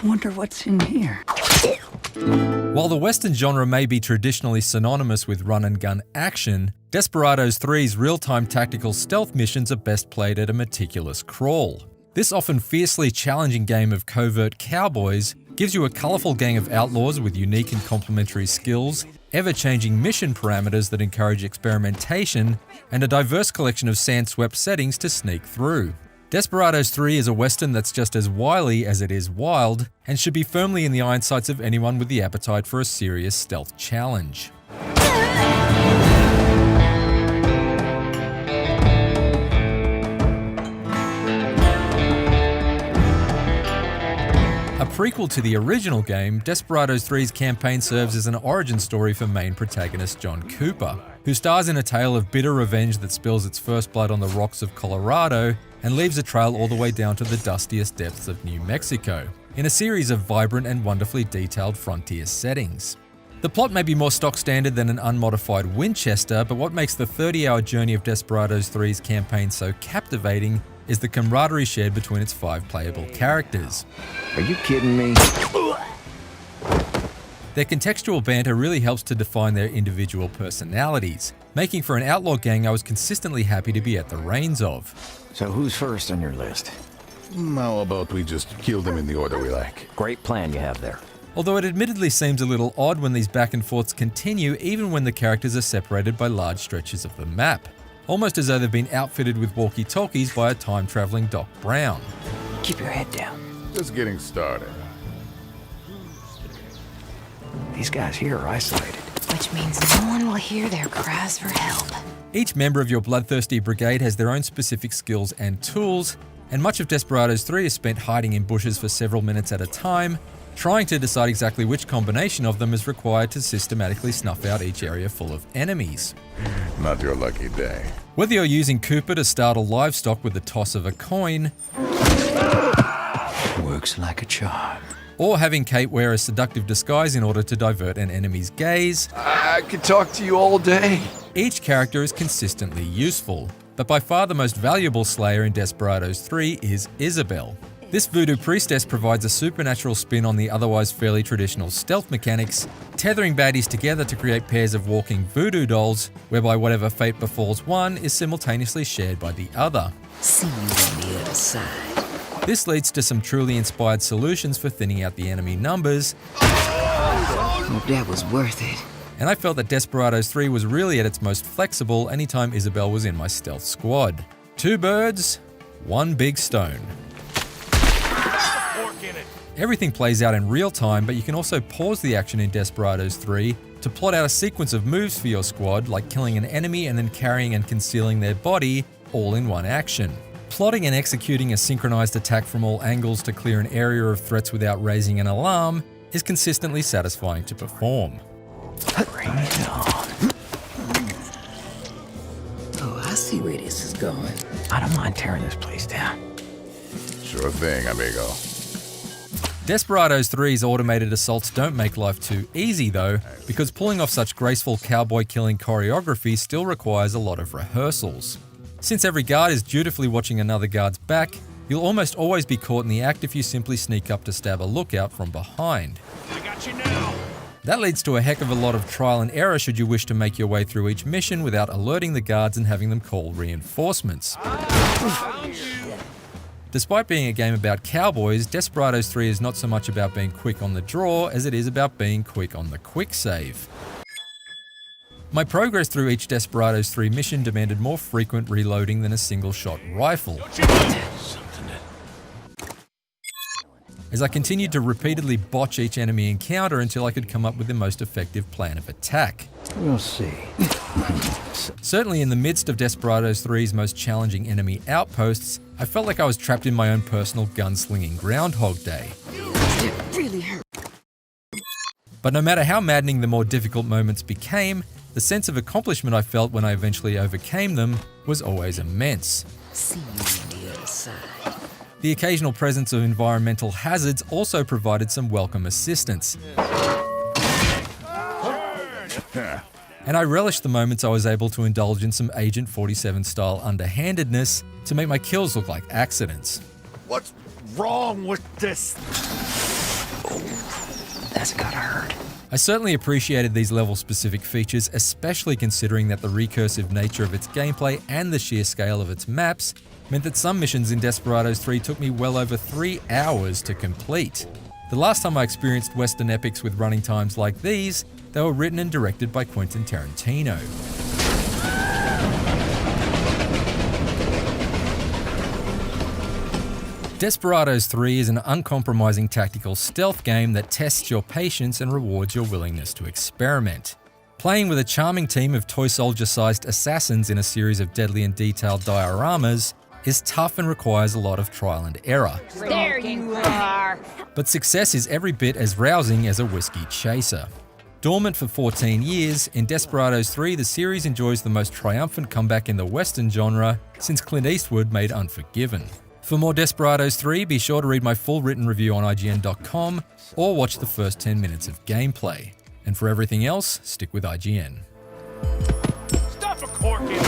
Wonder what's in here. While the Western genre may be traditionally synonymous with run-and-gun action, Desperados 3's real-time tactical stealth missions are best played at a meticulous crawl. This often fiercely challenging game of covert cowboys gives you a colourful gang of outlaws with unique and complementary skills, ever-changing mission parameters that encourage experimentation, and a diverse collection of sand-swept settings to sneak through. Desperados 3 is a western that's just as wily as it is wild, and should be firmly in the iron sights of anyone with the appetite for a serious stealth challenge. A prequel to the original game, Desperados 3's campaign serves as an origin story for main protagonist John Cooper, who stars in a tale of bitter revenge that spills its first blood on the rocks of Colorado and leaves a trail all the way down to the dustiest depths of New Mexico, in a series of vibrant and wonderfully detailed frontier settings. The plot may be more stock standard than an unmodified Winchester, but what makes the 30-hour journey of Desperados 3's campaign so captivating is the camaraderie shared between its 5 playable characters. Are you kidding me? Their contextual banter really helps to define their individual personalities, making for an outlaw gang I was consistently happy to be at the reins of. So who's first on your list? How about we just kill them in the order we like? Great plan you have there. Although it admittedly seems a little odd when these back and forths continue even when the characters are separated by large stretches of the map. Almost as though they've been outfitted with walkie-talkies by a time-traveling Doc Brown. Keep your head down. Just getting started. These guys here are isolated. Which means no one will hear their cries for help. Each member of your bloodthirsty brigade has their own specific skills and tools, and much of Desperados 3 is spent hiding in bushes for several minutes at a time, trying to decide exactly which combination of them is required to systematically snuff out each area full of enemies. Not your lucky day. Whether you're using Cooper to startle livestock with the toss of a coin, Works like a charm. or having Kate wear a seductive disguise in order to divert an enemy's gaze, I could talk to you all day. each character is consistently useful. But by far the most valuable slayer in Desperados 3 is Isabel. This voodoo priestess provides a supernatural spin on the otherwise fairly traditional stealth mechanics, tethering baddies together to create pairs of walking voodoo dolls, whereby whatever fate befalls one is simultaneously shared by the other. See you on the other side. This leads to some truly inspired solutions for thinning out the enemy numbers, Hope that was worth it. and I felt that Desperados 3 was really at its most flexible anytime Isabel was in my stealth squad. 2 birds, 1 big stone. Everything plays out in real time, but you can also pause the action in Desperados 3 to plot out a sequence of moves for your squad, like killing an enemy and then carrying and concealing their body, all in one action. Plotting and executing a synchronized attack from all angles to clear an area of threats without raising an alarm is consistently satisfying to perform. Bring it on. Oh, I see where this is going. I don't mind tearing this place down. Sure thing, amigo. Desperados 3's automated assaults don't make life too easy though, because pulling off such graceful cowboy-killing choreography still requires a lot of rehearsals. Since every guard is dutifully watching another guard's back, you'll almost always be caught in the act if you simply sneak up to stab a lookout from behind. I got you now. That leads to a heck of a lot of trial and error should you wish to make your way through each mission without alerting the guards and having them call reinforcements. Found you. Despite being a game about cowboys, Desperados 3 is not so much about being quick on the draw as it is about being quick on the quick save. My progress through each Desperados 3 mission demanded more frequent reloading than a single-shot rifle, as I continued to repeatedly botch each enemy encounter until I could come up with the most effective plan of attack. We'll see. Certainly in the midst of Desperados 3's most challenging enemy outposts, I felt like I was trapped in my own personal gunslinging Groundhog Day. It really hurt. But no matter how maddening the more difficult moments became, the sense of accomplishment I felt when I eventually overcame them was always immense. See you on the other side. The occasional presence of environmental hazards also provided some welcome assistance. And I relished the moments I was able to indulge in some Agent 47 style underhandedness to make my kills look like accidents. What's wrong with this? That's gotta hurt. I certainly appreciated these level-specific features, especially considering that the recursive nature of its gameplay and the sheer scale of its maps meant that some missions in Desperados 3 took me well over 3 hours to complete. The last time I experienced Western epics with running times like these, they were written and directed by Quentin Tarantino. Desperados 3 is an uncompromising tactical stealth game that tests your patience and rewards your willingness to experiment. Playing with a charming team of toy soldier-sized assassins in a series of deadly and detailed dioramas is tough and requires a lot of trial and error. There you are. But success is every bit as rousing as a whiskey chaser. Dormant for 14 years, in Desperados 3 the series enjoys the most triumphant comeback in the Western genre since Clint Eastwood made Unforgiven. For more Desperados 3, be sure to read my full written review on IGN.com or watch the first 10 minutes of gameplay. And for everything else, stick with IGN. Stop a cork in